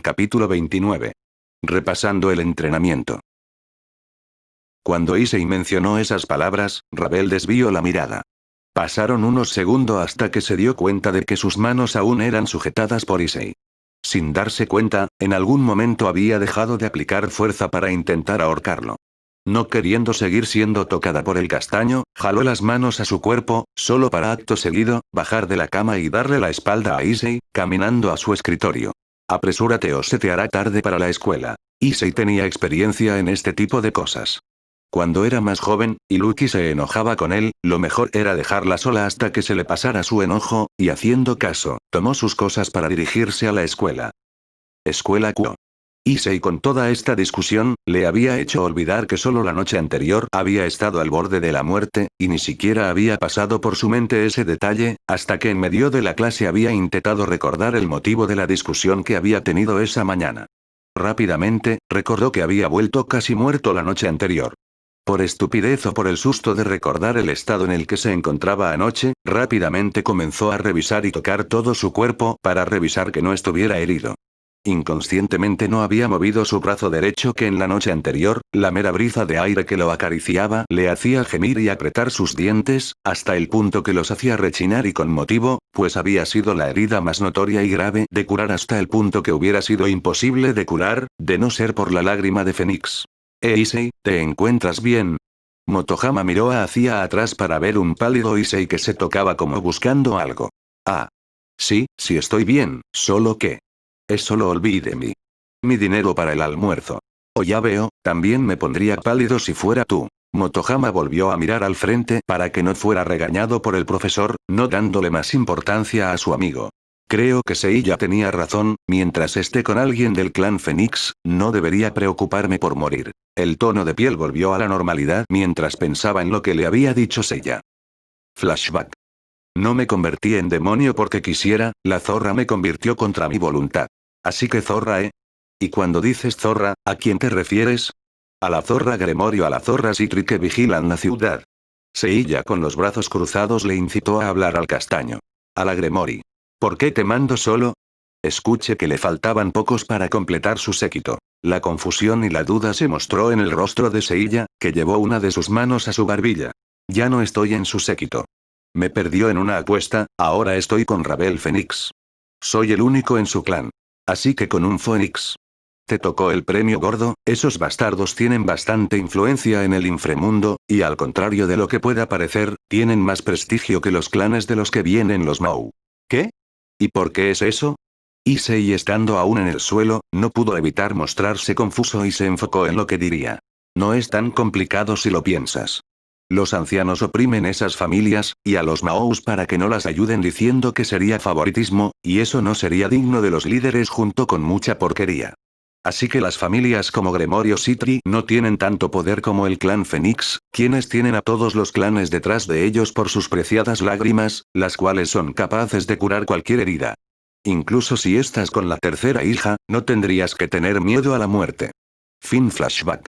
Capítulo 29. Repasando el entrenamiento. Cuando Issei mencionó esas palabras, Rabel desvió la mirada. Pasaron unos segundos hasta que se dio cuenta de que sus manos aún eran sujetadas por Issei. Sin darse cuenta, en algún momento había dejado de aplicar fuerza para intentar ahorcarlo. No queriendo seguir siendo tocada por el castaño, jaló las manos a su cuerpo, solo para acto seguido, bajar de la cama y darle la espalda a Issei, caminando a su escritorio. Apresúrate o se te hará tarde para la escuela. Issei tenía experiencia en este tipo de cosas. Cuando era más joven, y Lucky se enojaba con él, lo mejor era dejarla sola hasta que se le pasara su enojo, y haciendo caso, tomó sus cosas para dirigirse a la escuela. Escuela Kuo. Issei con toda esta discusión, le había hecho olvidar que solo la noche anterior había estado al borde de la muerte, y ni siquiera había pasado por su mente ese detalle, hasta que en medio de la clase había intentado recordar el motivo de la discusión que había tenido esa mañana. Rápidamente, recordó que había vuelto casi muerto la noche anterior. Por estupidez o por el susto de recordar el estado en el que se encontraba anoche, rápidamente comenzó a revisar y tocar todo su cuerpo para revisar que no estuviera herido. Inconscientemente no había movido su brazo derecho que en la noche anterior, la mera brisa de aire que lo acariciaba le hacía gemir y apretar sus dientes, hasta el punto que los hacía rechinar y con motivo, pues había sido la herida más notoria y grave de curar hasta el punto que hubiera sido imposible de curar, de no ser por la lágrima de Fénix. Issei, ¿te encuentras bien? Motohama miró hacia atrás para ver un pálido Issei que se tocaba como buscando algo. Ah. Sí estoy bien, solo que... Es solo olvide mi dinero para el almuerzo. O ya veo, también me pondría pálido si fuera tú. Motohama volvió a mirar al frente para que no fuera regañado por el profesor, no dándole más importancia a su amigo. Creo que Seiya tenía razón, mientras esté con alguien del clan Fénix, no debería preocuparme por morir. El tono de piel volvió a la normalidad mientras pensaba en lo que le había dicho Seiya. Flashback. No me convertí en demonio porque quisiera, la zorra me convirtió contra mi voluntad. Así que zorra, Y cuando dices zorra, ¿a quién te refieres? A la zorra Gremorio, a la zorra Citri que vigilan la ciudad. Seiya con los brazos cruzados le incitó a hablar al castaño. A la Gremori. ¿Por qué te mando solo? Escuché que le faltaban pocos para completar su séquito. La confusión y la duda se mostró en el rostro de Seiya, que llevó una de sus manos a su barbilla. Ya no estoy en su séquito. Me perdió en una apuesta, ahora estoy con Rabel Fénix. Soy el único en su clan. Así que con un Fénix. Te tocó el premio gordo, esos bastardos tienen bastante influencia en el inframundo, y al contrario de lo que pueda parecer, tienen más prestigio que los clanes de los que vienen los Mou. ¿Qué? ¿Y por qué es eso? Issei estando aún en el suelo, no pudo evitar mostrarse confuso y se enfocó en lo que diría. No es tan complicado si lo piensas. Los ancianos oprimen esas familias, y a los Maous para que no las ayuden diciendo que sería favoritismo, y eso no sería digno de los líderes junto con mucha porquería. Así que las familias como Gremorio Citri no tienen tanto poder como el clan Fénix, quienes tienen a todos los clanes detrás de ellos por sus preciadas lágrimas, las cuales son capaces de curar cualquier herida. Incluso si estás con la tercera hija, no tendrías que tener miedo a la muerte. Fin flashback.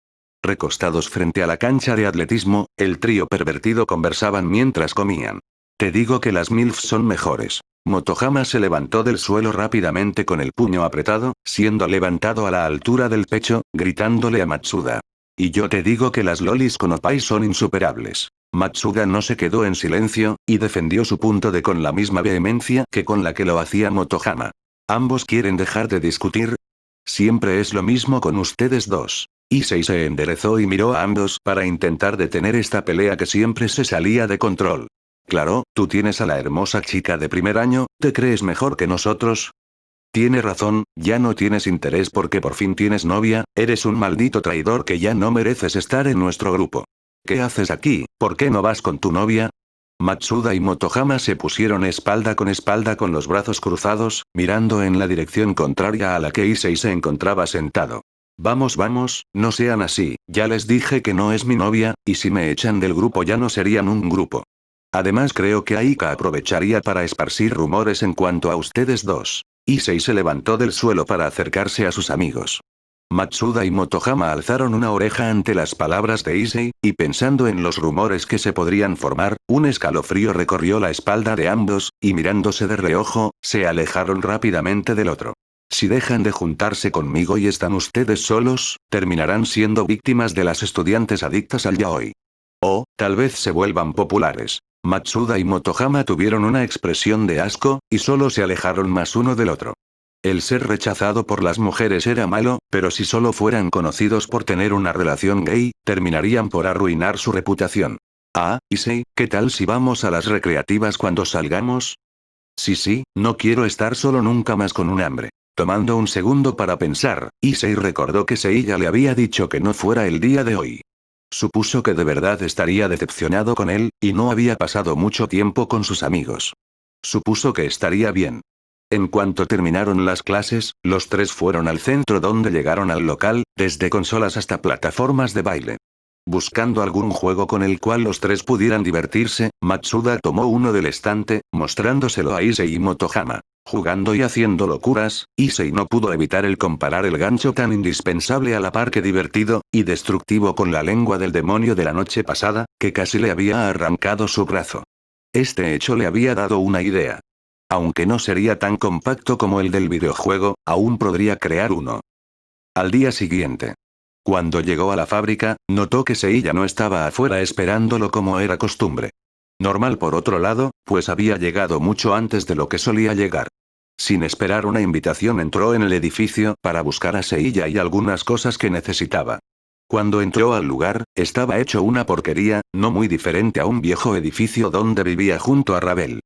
Recostados frente a la cancha de atletismo, el trío pervertido conversaban mientras comían. Te digo que las MILFs son mejores. Motohama se levantó del suelo rápidamente con el puño apretado, siendo levantado a la altura del pecho, gritándole a Matsuda. Y yo te digo que las lolis con Oppai son insuperables. Matsuda no se quedó en silencio, y defendió su punto con la misma vehemencia que con la que lo hacía Motohama. ¿Ambos quieren dejar de discutir? Siempre es lo mismo con ustedes dos. Issei se enderezó y miró a ambos para intentar detener esta pelea que siempre se salía de control. Claro, tú tienes a la hermosa chica de primer año, ¿te crees mejor que nosotros? Tiene razón, ya no tienes interés porque por fin tienes novia, eres un maldito traidor que ya no mereces estar en nuestro grupo. ¿Qué haces aquí? ¿Por qué no vas con tu novia? Matsuda y Motohama se pusieron espalda con los brazos cruzados, mirando en la dirección contraria a la que Issei se encontraba sentado. Vamos, no sean así, ya les dije que no es mi novia, y si me echan del grupo ya no serían un grupo. Además creo que Aika aprovecharía para esparcir rumores en cuanto a ustedes dos. Issei se levantó del suelo para acercarse a sus amigos. Matsuda y Motohama alzaron una oreja ante las palabras de Issei, y pensando en los rumores que se podrían formar, un escalofrío recorrió la espalda de ambos, y mirándose de reojo, se alejaron rápidamente del otro. Si dejan de juntarse conmigo y están ustedes solos, terminarán siendo víctimas de las estudiantes adictas al yaoi. O, tal vez se vuelvan populares. Matsuda y Motohama tuvieron una expresión de asco, y solo se alejaron más uno del otro. El ser rechazado por las mujeres era malo, pero si solo fueran conocidos por tener una relación gay, terminarían por arruinar su reputación. Ah, Issei, ¿qué tal si vamos a las recreativas cuando salgamos? Sí, no quiero estar solo nunca más con un hambre. Tomando un segundo para pensar, Issei recordó que Seiya le había dicho que no fuera el día de hoy. Supuso que de verdad estaría decepcionado con él, y no había pasado mucho tiempo con sus amigos. Supuso que estaría bien. En cuanto terminaron las clases, los tres fueron al centro donde llegaron al local, desde consolas hasta plataformas de baile. Buscando algún juego con el cual los tres pudieran divertirse, Matsuda tomó uno del estante, mostrándoselo a Issei y Motohama. Jugando y haciendo locuras, Issei no pudo evitar el comparar el gancho tan indispensable a la par que divertido, y destructivo con la lengua del demonio de la noche pasada, que casi le había arrancado su brazo. Este hecho le había dado una idea. Aunque no sería tan compacto como el del videojuego, aún podría crear uno. Al día siguiente. Cuando llegó a la fábrica, notó que Seiya no estaba afuera esperándolo como era costumbre. Normal por otro lado, pues había llegado mucho antes de lo que solía llegar. Sin esperar una invitación entró en el edificio para buscar a Seiya y algunas cosas que necesitaba. Cuando entró al lugar, estaba hecho una porquería, no muy diferente a un viejo edificio donde vivía junto a Ravel.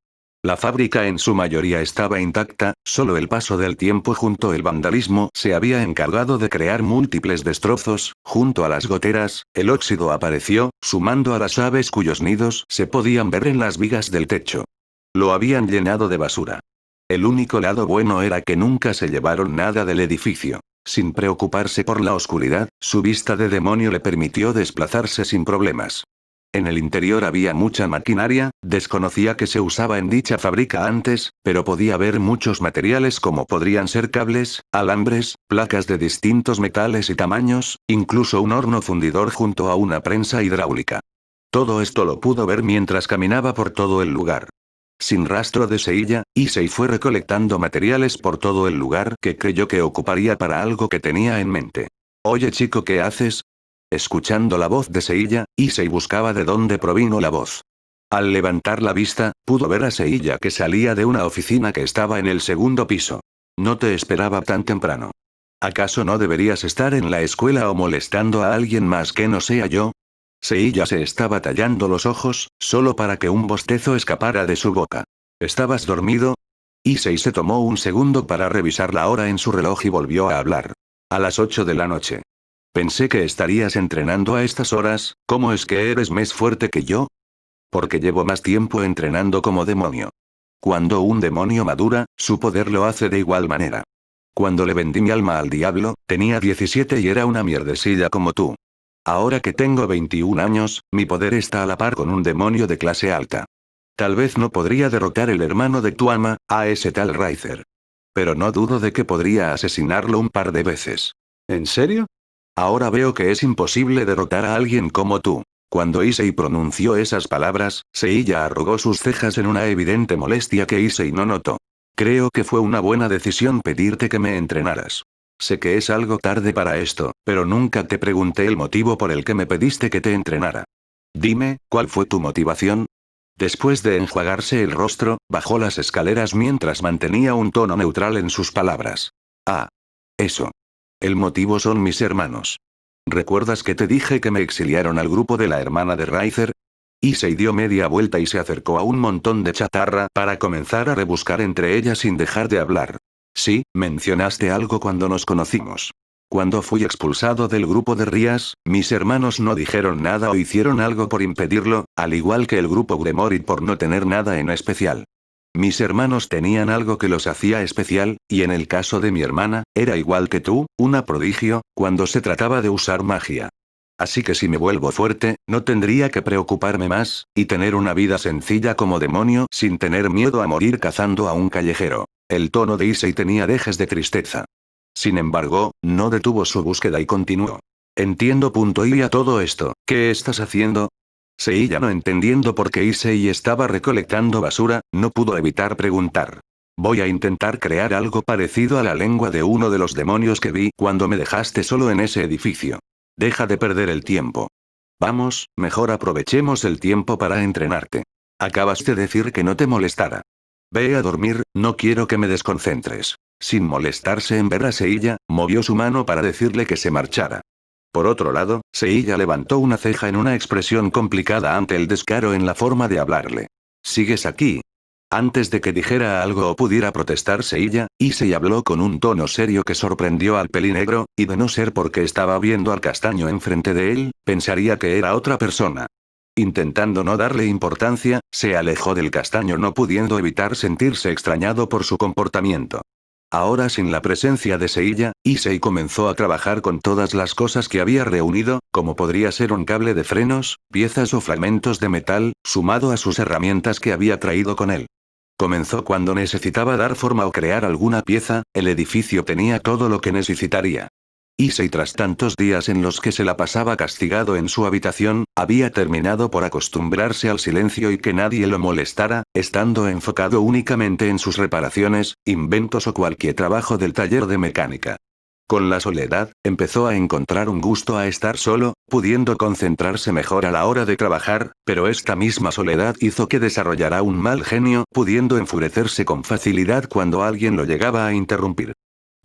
La fábrica en su mayoría estaba intacta, solo el paso del tiempo junto al vandalismo se había encargado de crear múltiples destrozos. Junto a las goteras, el óxido apareció, sumando a las aves cuyos nidos se podían ver en las vigas del techo. Lo habían llenado de basura. El único lado bueno era que nunca se llevaron nada del edificio. Sin preocuparse por la oscuridad, su vista de demonio le permitió desplazarse sin problemas. En el interior había mucha maquinaria, desconocía que se usaba en dicha fábrica antes, pero podía ver muchos materiales como podrían ser cables, alambres, placas de distintos metales y tamaños, incluso un horno fundidor junto a una prensa hidráulica. Todo esto lo pudo ver mientras caminaba por todo el lugar. Sin rastro de Seiya, Issei fue recolectando materiales por todo el lugar que creyó que ocuparía para algo que tenía en mente. Oye chico, ¿qué haces? Escuchando la voz de Seiya, Issei buscaba de dónde provino la voz. Al levantar la vista, pudo ver a Seiya que salía de una oficina que estaba en el segundo piso. No te esperaba tan temprano. ¿Acaso no deberías estar en la escuela o molestando a alguien más que no sea yo? Seiya se estaba tallando los ojos, solo para que un bostezo escapara de su boca. ¿Estabas dormido? Issei se tomó un segundo para revisar la hora en su reloj y volvió a hablar. A las 8 de la noche. Pensé que estarías entrenando a estas horas. ¿Cómo es que eres más fuerte que yo? Porque llevo más tiempo entrenando como demonio. Cuando un demonio madura, su poder lo hace de igual manera. Cuando le vendí mi alma al diablo, tenía 17 y era una mierdecilla como tú. Ahora que tengo 21 años, mi poder está a la par con un demonio de clase alta. Tal vez no podría derrotar el hermano de tu ama, a ese tal Riser. Pero no dudo de que podría asesinarlo un par de veces. ¿En serio? Ahora veo que es imposible derrotar a alguien como tú. Cuando Issei pronunció esas palabras, Seiya arrugó sus cejas en una evidente molestia que Issei no notó. Creo que fue una buena decisión pedirte que me entrenaras. Sé que es algo tarde para esto, pero nunca te pregunté el motivo por el que me pediste que te entrenara. Dime, ¿cuál fue tu motivación? Después de enjuagarse el rostro, bajó las escaleras mientras mantenía un tono neutral en sus palabras. Ah. Eso. El motivo son mis hermanos. ¿Recuerdas que te dije que me exiliaron al grupo de la hermana de Riser? Issei dio media vuelta y se acercó a un montón de chatarra para comenzar a rebuscar entre ellas sin dejar de hablar. Sí, mencionaste algo cuando nos conocimos. Cuando fui expulsado del grupo de Rías, mis hermanos no dijeron nada o hicieron algo por impedirlo, al igual que el grupo Gremori por no tener nada en especial. Mis hermanos tenían algo que los hacía especial, y en el caso de mi hermana, era igual que tú, una prodigio, cuando se trataba de usar magia. Así que si me vuelvo fuerte, no tendría que preocuparme más, y tener una vida sencilla como demonio sin tener miedo a morir cazando a un callejero. El tono de Issei tenía dejes de tristeza. Sin embargo, no detuvo su búsqueda y continuó. Entiendo. Y a todo esto, ¿qué estás haciendo? Seiya, no entendiendo por qué Issei estaba recolectando basura, no pudo evitar preguntar. Voy a intentar crear algo parecido a la lengua de uno de los demonios que vi cuando me dejaste solo en ese edificio. Deja de perder el tiempo. Vamos, mejor aprovechemos el tiempo para entrenarte. Acabas de decir que no te molestara. Ve a dormir, no quiero que me desconcentres. Sin molestarse en ver a Seiya, movió su mano para decirle que se marchara. Por otro lado, Seiya levantó una ceja en una expresión complicada ante el descaro en la forma de hablarle. ¿Sigues aquí? Antes de que dijera algo o pudiera protestar Seiya, Issei habló con un tono serio que sorprendió al pelinegro, y de no ser porque estaba viendo al castaño enfrente de él, pensaría que era otra persona. Intentando no darle importancia, se alejó del castaño no pudiendo evitar sentirse extrañado por su comportamiento. Ahora sin la presencia de Seiya, Issei comenzó a trabajar con todas las cosas que había reunido, como podría ser un cable de frenos, piezas o fragmentos de metal, sumado a sus herramientas que había traído con él. Comenzó cuando necesitaba dar forma o crear alguna pieza, el edificio tenía todo lo que necesitaría. Issei tras tantos días en los que se la pasaba castigado en su habitación, había terminado por acostumbrarse al silencio y que nadie lo molestara, estando enfocado únicamente en sus reparaciones, inventos o cualquier trabajo del taller de mecánica. Con la soledad, empezó a encontrar un gusto a estar solo, pudiendo concentrarse mejor a la hora de trabajar, pero esta misma soledad hizo que desarrollara un mal genio, pudiendo enfurecerse con facilidad cuando alguien lo llegaba a interrumpir.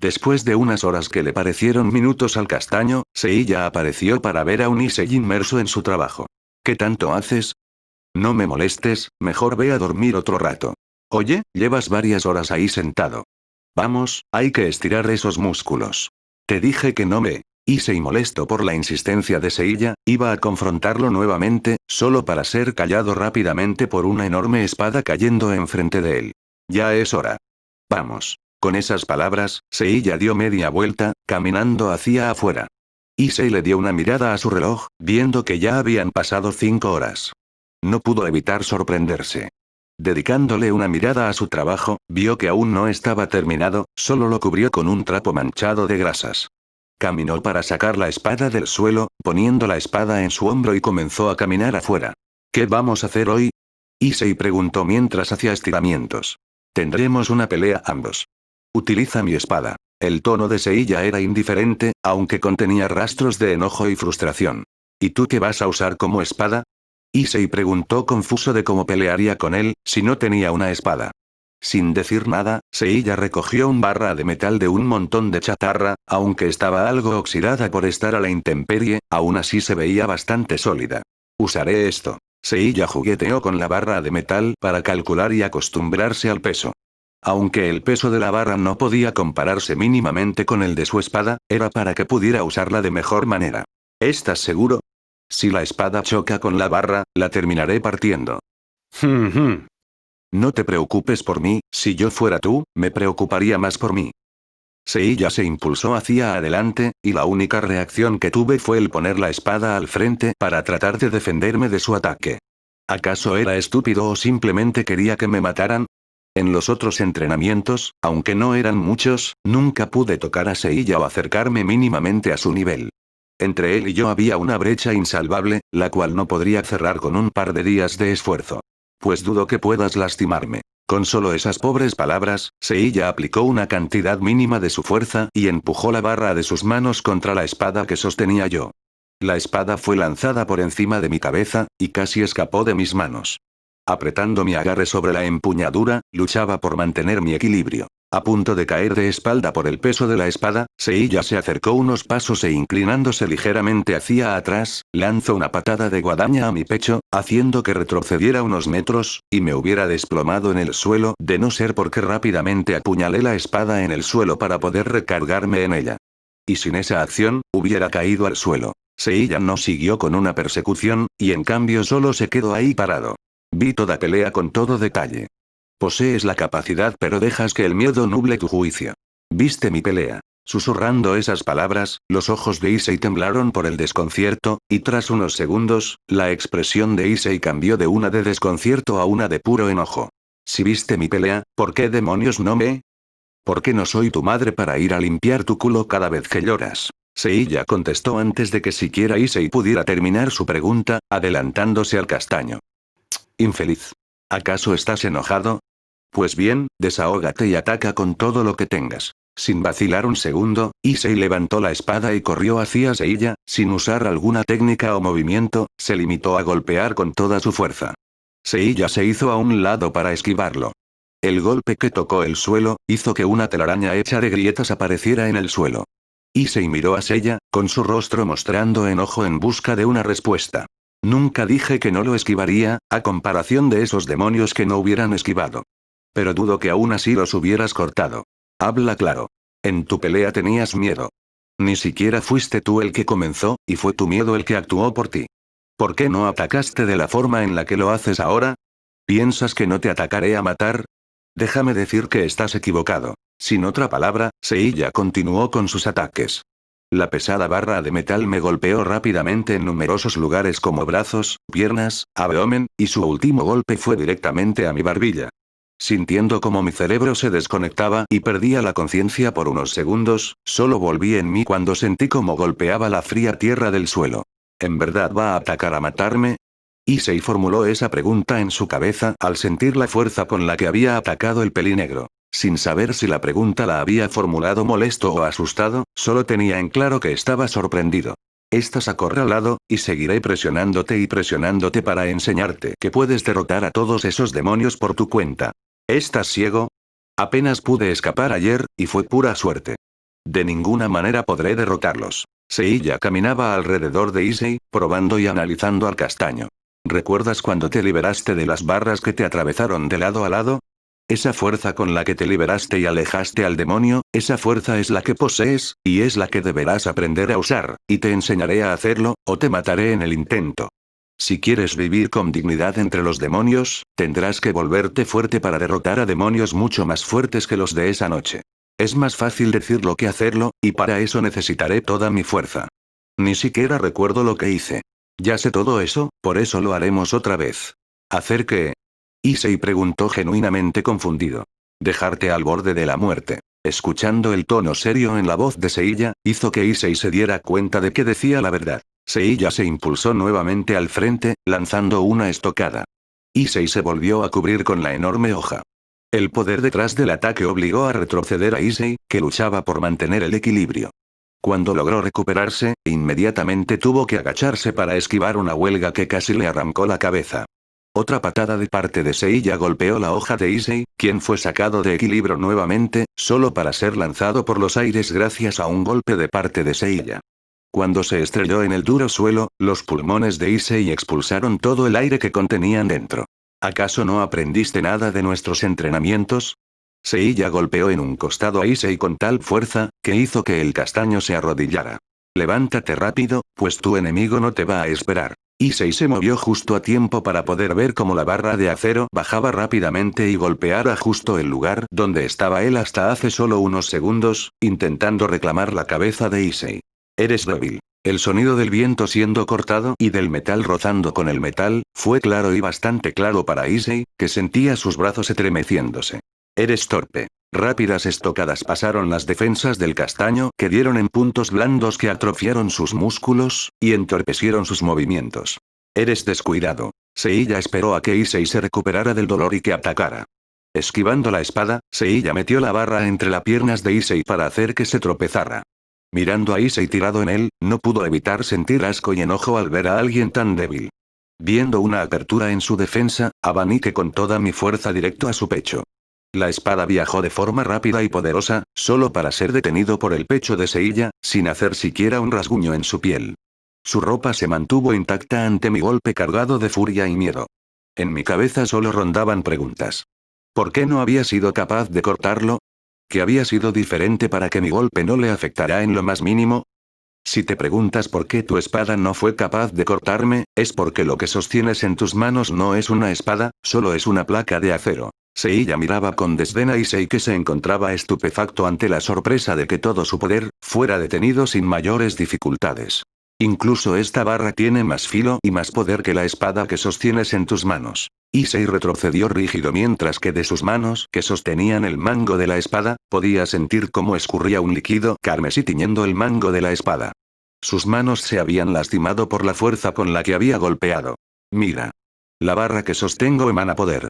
Después de unas horas que le parecieron minutos al castaño, Seiya apareció para ver a un Issei inmerso en su trabajo. ¿Qué tanto haces? No me molestes, mejor ve a dormir otro rato. Oye, llevas varias horas ahí sentado. Vamos, hay que estirar esos músculos. Te dije que no me... Issei molesto por la insistencia de Seiya, iba a confrontarlo nuevamente, solo para ser callado rápidamente por una enorme espada cayendo enfrente de él. Ya es hora. Vamos. Con esas palabras, Seiya dio media vuelta, caminando hacia afuera. Issei le dio una mirada a su reloj, viendo que ya habían pasado 5 horas. No pudo evitar sorprenderse. Dedicándole una mirada a su trabajo, vio que aún no estaba terminado, solo lo cubrió con un trapo manchado de grasas. Caminó para sacar la espada del suelo, poniendo la espada en su hombro y comenzó a caminar afuera. ¿Qué vamos a hacer hoy? Issei preguntó mientras hacía estiramientos. Tendremos una pelea ambos. Utiliza mi espada. El tono de Seiya era indiferente, aunque contenía rastros de enojo y frustración. ¿Y tú qué vas a usar como espada? Issei preguntó confuso de cómo pelearía con él, si no tenía una espada. Sin decir nada, Seiya recogió un barra de metal de un montón de chatarra, aunque estaba algo oxidada por estar a la intemperie, aún así se veía bastante sólida. Usaré esto. Seiya jugueteó con la barra de metal para calcular y acostumbrarse al peso. Aunque el peso de la barra no podía compararse mínimamente con el de su espada, era para que pudiera usarla de mejor manera. ¿Estás seguro? Si la espada choca con la barra, la terminaré partiendo. No te preocupes por mí, si yo fuera tú, me preocuparía más por mí. Seiya se impulsó hacia adelante, y la única reacción que tuve fue el poner la espada al frente para tratar de defenderme de su ataque. ¿Acaso era estúpido o simplemente quería que me mataran? En los otros entrenamientos, aunque no eran muchos, nunca pude tocar a Seiya o acercarme mínimamente a su nivel. Entre él y yo había una brecha insalvable, la cual no podría cerrar con un par de días de esfuerzo. Pues dudo que puedas lastimarme. Con solo esas pobres palabras, Seiya aplicó una cantidad mínima de su fuerza y empujó la barra de sus manos contra la espada que sostenía yo. La espada fue lanzada por encima de mi cabeza, y casi escapó de mis manos. Apretando mi agarre sobre la empuñadura, luchaba por mantener mi equilibrio. A punto de caer de espalda por el peso de la espada, Seiya se acercó unos pasos e inclinándose ligeramente hacia atrás, lanzó una patada de guadaña a mi pecho, haciendo que retrocediera unos metros, y me hubiera desplomado en el suelo de no ser porque rápidamente apuñalé la espada en el suelo para poder recargarme en ella. Y sin esa acción, hubiera caído al suelo. Seiya no siguió con una persecución, y en cambio solo se quedó ahí parado. Vi toda pelea con todo detalle. Posees la capacidad pero dejas que el miedo nuble tu juicio. ¿Viste mi pelea? Susurrando esas palabras, los ojos de Issei temblaron por el desconcierto, y tras unos segundos, la expresión de Issei cambió de una de desconcierto a una de puro enojo. Si viste mi pelea, ¿por qué demonios no me? ¿Por qué no soy tu madre para ir a limpiar tu culo cada vez que lloras? Seiya contestó antes de que siquiera Issei pudiera terminar su pregunta, adelantándose al castaño. Infeliz. ¿Acaso estás enojado? Pues bien, desahógate y ataca con todo lo que tengas. Sin vacilar un segundo, Issei levantó la espada y corrió hacia Seiya, sin usar alguna técnica o movimiento, se limitó a golpear con toda su fuerza. Seiya se hizo a un lado para esquivarlo. El golpe que tocó el suelo, hizo que una telaraña hecha de grietas apareciera en el suelo. Issei miró a Seiya, con su rostro mostrando enojo en busca de una respuesta. Nunca dije que no lo esquivaría, a comparación de esos demonios que no hubieran esquivado. Pero dudo que aún así los hubieras cortado. Habla claro. En tu pelea tenías miedo. Ni siquiera fuiste tú el que comenzó, y fue tu miedo el que actuó por ti. ¿Por qué no atacaste de la forma en la que lo haces ahora? ¿Piensas que no te atacaré a matar? Déjame decir que estás equivocado. Sin otra palabra, Seiya continuó con sus ataques. La pesada barra de metal me golpeó rápidamente en numerosos lugares como brazos, piernas, abdomen, y su último golpe fue directamente a mi barbilla. Sintiendo como mi cerebro se desconectaba y perdía la conciencia por unos segundos, solo volví en mí cuando sentí como golpeaba la fría tierra del suelo. ¿En verdad va a atacar a matarme? Issei formuló esa pregunta en su cabeza al sentir la fuerza con la que había atacado el pelinegro. Sin saber si la pregunta la había formulado molesto o asustado, solo tenía en claro que estaba sorprendido. Estás acorralado, y seguiré presionándote para enseñarte que puedes derrotar a todos esos demonios por tu cuenta. ¿Estás ciego? Apenas pude escapar ayer, y fue pura suerte. De ninguna manera podré derrotarlos. Seiya caminaba alrededor de Issei, probando y analizando al castaño. ¿Recuerdas cuando te liberaste de las barras que te atravesaron de lado a lado? Esa fuerza con la que te liberaste y alejaste al demonio, esa fuerza es la que posees, y es la que deberás aprender a usar, y te enseñaré a hacerlo, o te mataré en el intento. Si quieres vivir con dignidad entre los demonios, tendrás que volverte fuerte para derrotar a demonios mucho más fuertes que los de esa noche. Es más fácil decirlo que hacerlo, y para eso necesitaré toda mi fuerza. Ni siquiera recuerdo lo que hice. Ya sé todo eso, por eso lo haremos otra vez. ¿Hacer qué? Issei preguntó genuinamente confundido. Dejarte al borde de la muerte. Escuchando el tono serio en la voz de Seiya, hizo que Issei se diera cuenta de que decía la verdad. Seiya se impulsó nuevamente al frente, lanzando una estocada. Issei se volvió a cubrir con la enorme hoja. El poder detrás del ataque obligó a retroceder a Issei, que luchaba por mantener el equilibrio. Cuando logró recuperarse, inmediatamente tuvo que agacharse para esquivar una huelga que casi le arrancó la cabeza. Otra patada de parte de Seiya golpeó la hoja de Issei, quien fue sacado de equilibrio nuevamente, solo para ser lanzado por los aires gracias a un golpe de parte de Seiya. Cuando se estrelló en el duro suelo, los pulmones de Issei expulsaron todo el aire que contenían dentro. ¿Acaso no aprendiste nada de nuestros entrenamientos? Seiya golpeó en un costado a Issei con tal fuerza, que hizo que el castaño se arrodillara. Levántate rápido, pues tu enemigo no te va a esperar. Issei se movió justo a tiempo para poder ver cómo la barra de acero bajaba rápidamente y golpeara justo el lugar donde estaba él hasta hace solo unos segundos, intentando reclamar la cabeza de Issei. Eres débil. El sonido del viento siendo cortado y del metal rozando con el metal, fue claro y bastante claro para Issei, que sentía sus brazos estremeciéndose. Eres torpe. Rápidas estocadas pasaron las defensas del castaño que dieron en puntos blandos que atrofiaron sus músculos, y entorpecieron sus movimientos. Eres descuidado. Seiya esperó a que Issei se recuperara del dolor y que atacara. Esquivando la espada, Seiya metió la barra entre las piernas de Issei para hacer que se tropezara. Mirando a Issei tirado en él, no pudo evitar sentir asco y enojo al ver a alguien tan débil. Viendo una apertura en su defensa, abaniqué con toda mi fuerza directo a su pecho. La espada viajó de forma rápida y poderosa, solo para ser detenido por el pecho de Seiya, sin hacer siquiera un rasguño en su piel. Su ropa se mantuvo intacta ante mi golpe cargado de furia y miedo. En mi cabeza solo rondaban preguntas. ¿Por qué no había sido capaz de cortarlo? ¿Qué había sido diferente para que mi golpe no le afectara en lo más mínimo? Si te preguntas por qué tu espada no fue capaz de cortarme, es porque lo que sostienes en tus manos no es una espada, solo es una placa de acero. Seiya miraba con desdén a Issei, que se encontraba estupefacto ante la sorpresa de que todo su poder fuera detenido sin mayores dificultades. Incluso esta barra tiene más filo y más poder que la espada que sostienes en tus manos. Issei retrocedió rígido mientras que de sus manos, que sostenían el mango de la espada, podía sentir cómo escurría un líquido carmesí tiñendo el mango de la espada. Sus manos se habían lastimado por la fuerza con la que había golpeado. Mira. La barra que sostengo emana poder.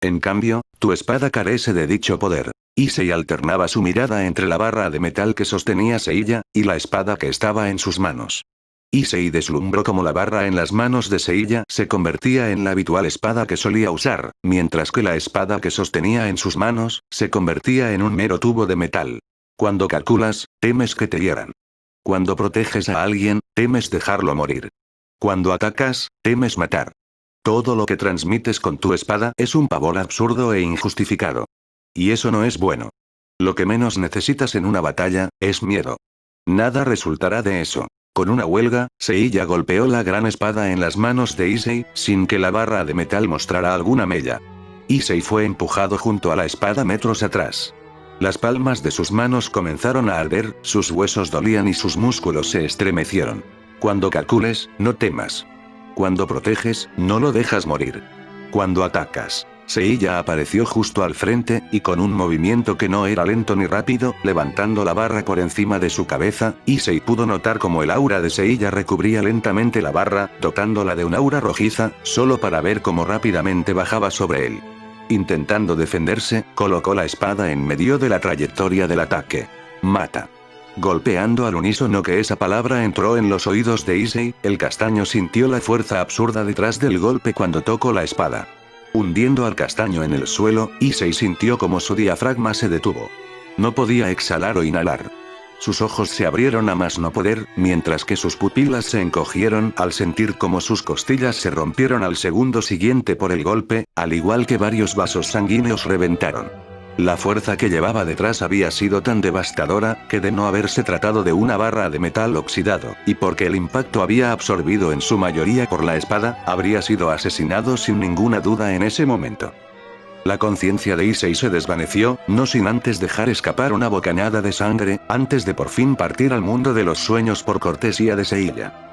En cambio, tu espada carece de dicho poder. Issei alternaba su mirada entre la barra de metal que sostenía Seiya, y la espada que estaba en sus manos. Issei deslumbró como la barra en las manos de Seiya se convertía en la habitual espada que solía usar, mientras que la espada que sostenía en sus manos, se convertía en un mero tubo de metal. Cuando calculas, temes que te hieran. Cuando proteges a alguien, temes dejarlo morir. Cuando atacas, temes matar. Todo lo que transmites con tu espada es un pavor absurdo e injustificado. Y eso no es bueno. Lo que menos necesitas en una batalla, es miedo. Nada resultará de eso. Con una huelga, Seiya golpeó la gran espada en las manos de Issei, sin que la barra de metal mostrara alguna mella. Issei fue empujado junto a la espada metros atrás. Las palmas de sus manos comenzaron a arder, sus huesos dolían y sus músculos se estremecieron. Cuando calcules, no temas. Cuando proteges, no lo dejas morir. Cuando atacas. Seiya apareció justo al frente, y con un movimiento que no era lento ni rápido, levantando la barra por encima de su cabeza, Issei pudo notar cómo el aura de Seiya recubría lentamente la barra, dotándola de un aura rojiza, solo para ver cómo rápidamente bajaba sobre él. Intentando defenderse, colocó la espada en medio de la trayectoria del ataque. Mata. Golpeando al unísono que esa palabra entró en los oídos de Issei, el castaño sintió la fuerza absurda detrás del golpe cuando tocó la espada. Hundiendo al castaño en el suelo, Issei sintió como su diafragma se detuvo. No podía exhalar o inhalar. Sus ojos se abrieron a más no poder, mientras que sus pupilas se encogieron al sentir como sus costillas se rompieron al segundo siguiente por el golpe, al igual que varios vasos sanguíneos reventaron. La fuerza que llevaba detrás había sido tan devastadora, que de no haberse tratado de una barra de metal oxidado, y porque el impacto había absorbido en su mayoría por la espada, habría sido asesinado sin ninguna duda en ese momento. La conciencia de Issei se desvaneció, no sin antes dejar escapar una bocanada de sangre, antes de por fin partir al mundo de los sueños por cortesía de Seiya.